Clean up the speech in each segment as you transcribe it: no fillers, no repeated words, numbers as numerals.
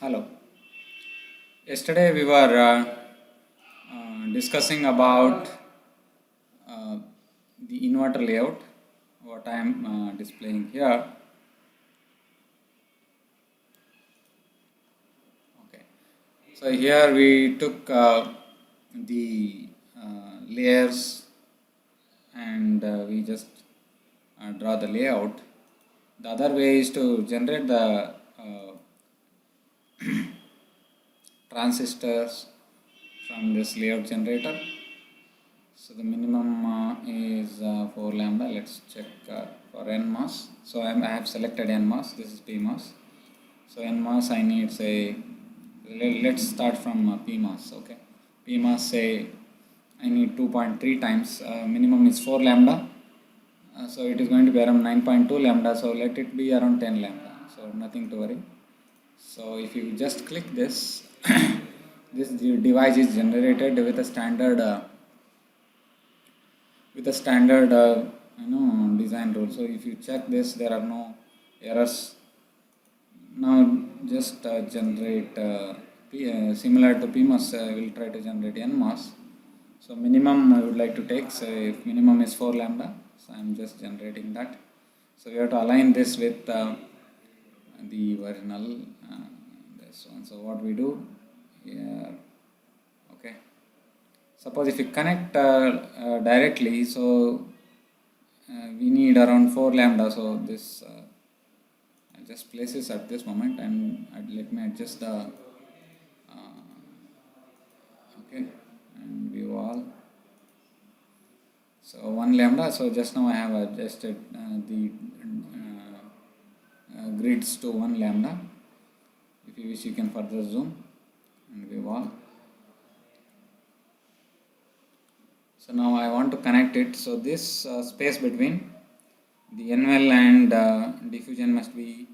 Hello. Yesterday we were discussing about uh, the inverter layout, what I am displaying here. Okay. So here we took the layers and we just draw the layout. The other way is to generate the transistors from this layout generator. So the minimum is 4 lambda. Let's check for NMOS. So I have selected NMOS. This is PMOS. So NMOS I need say, let's start from PMOS. Okay, PMOS say I need 2.3 times. Minimum is 4 lambda. So it is going to be around 9.2 lambda. So let it be around 10 lambda. So nothing to worry. So if you just click this, this device is generated with a standard design rule. So if you check this, there are no errors. Now just generate similar to PMOS. We will try to generate NMOS. So minimum I would like to take. So if minimum is 4 lambda, so I am just generating that. So we have to align this with the original this one. So what we do here, okay. Suppose if you connect directly, so we need around 4 lambda. So this I'll just place this at this moment and let me adjust the okay, and view all. So 1 lambda. So just now I have adjusted the grids to 1 lambda. If you wish, you can further zoom and view all. So now I want to connect it. So this space between the NL and diffusion must be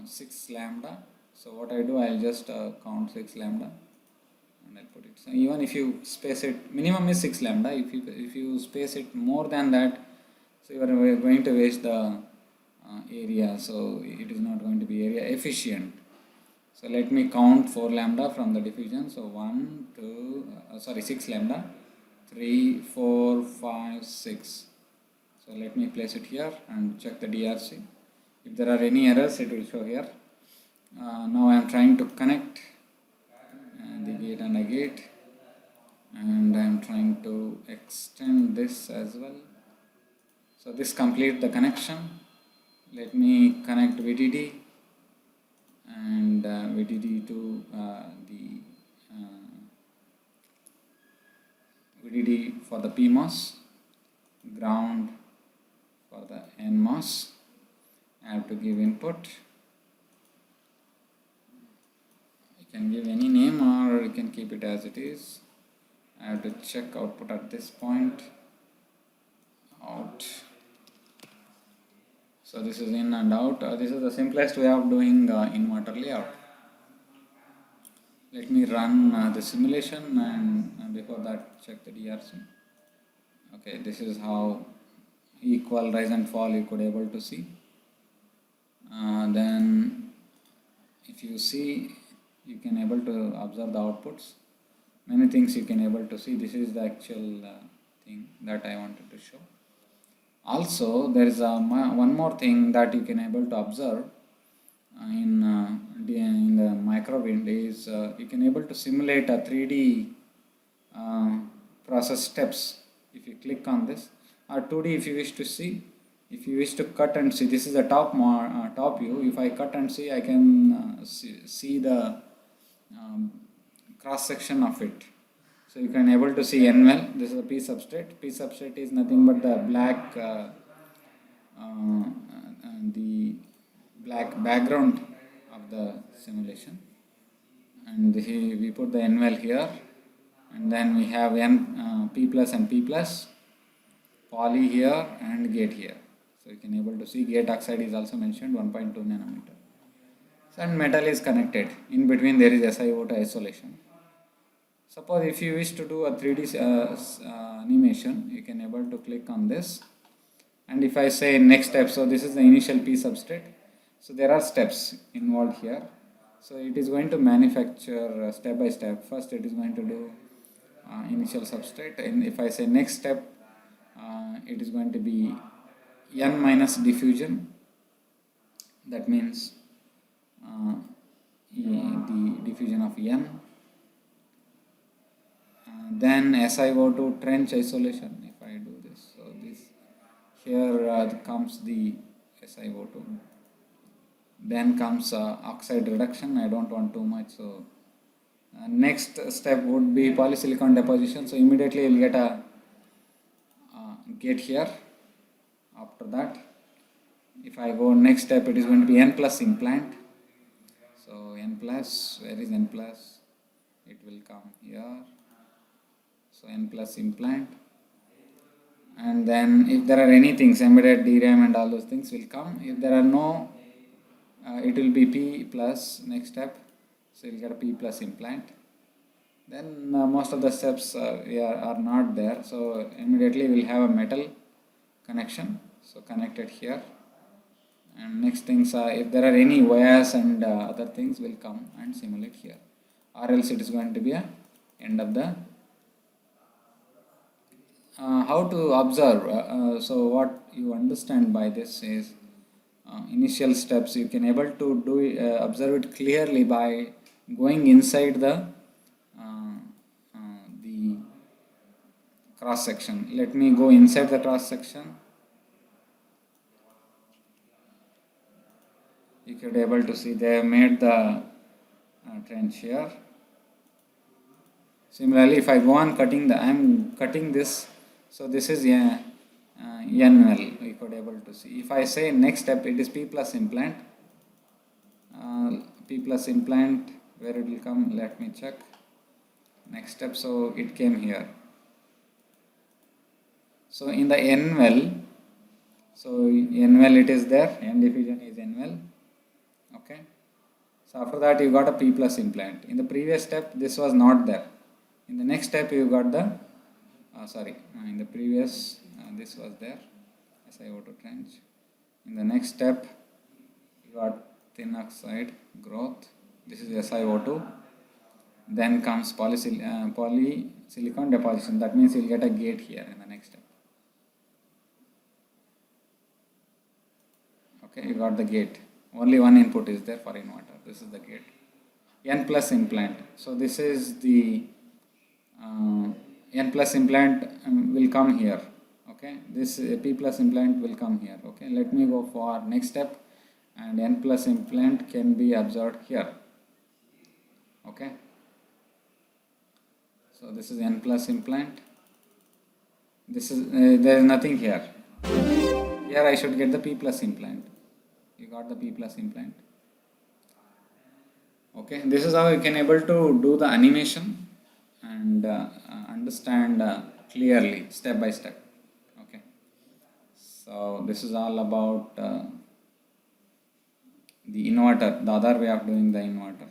6 lambda. So what I do, I'll just count 6 lambda and I'll put it. So even if you space it, minimum is 6 lambda. If you space it more than that, so you are going to waste the area. So it is not going to be area efficient. So let me count 4 lambda from the diffusion. So 6 lambda. 3, 4, 5, 6. So let me place it here and check the DRC. If there are any errors, it will show here. Now I am trying to connect the gate and a gate, and I am trying to extend this as well. So this completes the connection. Let me connect VDD and VDD to the VDD for the PMOS, ground for the NMOS. I have to give input. You can give any name or you can keep it as it is. I have to check output at this point. Out. So this is in and out. This is the simplest way of doing inverter layout. Let me run the simulation and before that check the DRC. Okay, this is how equal rise and fall you could able to see. Then if you see, you can able to observe the outputs. Many things you can able to see. This is the actual thing that I wanted to show. Also there is one more thing that you can able to observe in the microwind is you can able to simulate a 3D process steps. If you click on this, or 2D if you wish to see. If you wish to cut and see, this is the top view. If I cut and see, I can see the cross section of it. So you can able to see NL. This is a P substrate. P substrate is nothing but the black background of the simulation, and we put the NL here, and then we have P plus and P plus, poly here and gate here. So you can able to see gate oxide is also mentioned 1.2 nanometer. So, and metal is connected. In between there is SiO2 isolation. Suppose if you wish to do a 3D animation, you can able to click on this, and if I say next step, so this is the initial P substrate. So there are steps involved here. So it is going to manufacture step by step. First it is going to do initial substrate, and if I say next step, it is going to be n minus diffusion. That means the diffusion of n. Then SiO2 trench isolation. If I do this, so this here comes the SiO2. Then comes oxide reduction. I don't want too much, so next step would be polysilicon deposition. So immediately you will get a gate here. After that, if I go next step, it is going to be n plus implant. So n plus, where is n plus? It will come here. So n plus implant, and then if there are any things, embedded DRAM and all those things will come. If there are no, it will be P plus next step. So you'll get a P plus implant. Then most of the steps are not there. So immediately we'll have a metal connection. So connected here. And next things are, if there are any wires and other things will come and simulate here. Or else it is going to be a end of the how to observe. So what you understand by this is initial steps. You can able to do observe it clearly by going inside the cross section. Let me go inside the cross section. You could able to see they have made the trench here. Similarly, if I go on cutting I am cutting this. So this is n well. You could able to see. If I say next step, it is P plus implant. P plus implant, where it will come? Let me check. Next step. So it came here. So in the n well, so n well it is there. N diffusion is n well. Okay. So after that you got a P plus implant. In the previous step, this was not there. In the next step, you got the in the previous this was there, SiO2 trench. In the next step, you got thin oxide growth. This is SiO2. Then comes polysilicon deposition. That means you'll get a gate here in the next step. Okay, you got the gate. Only one input is there for inverter. This is the gate. N plus implant. So this is the N plus implant will come here. Okay, this P plus implant will come here. Okay, let me go for next step, and N plus implant can be observed here. Okay, so this is N plus implant. This is there is nothing here. Here I should get the P plus implant. You got the P plus implant. Okay, this is how you can able to do the animation and understand clearly step by step. Okay, so this is all about the inverter, the other way of doing the inverter.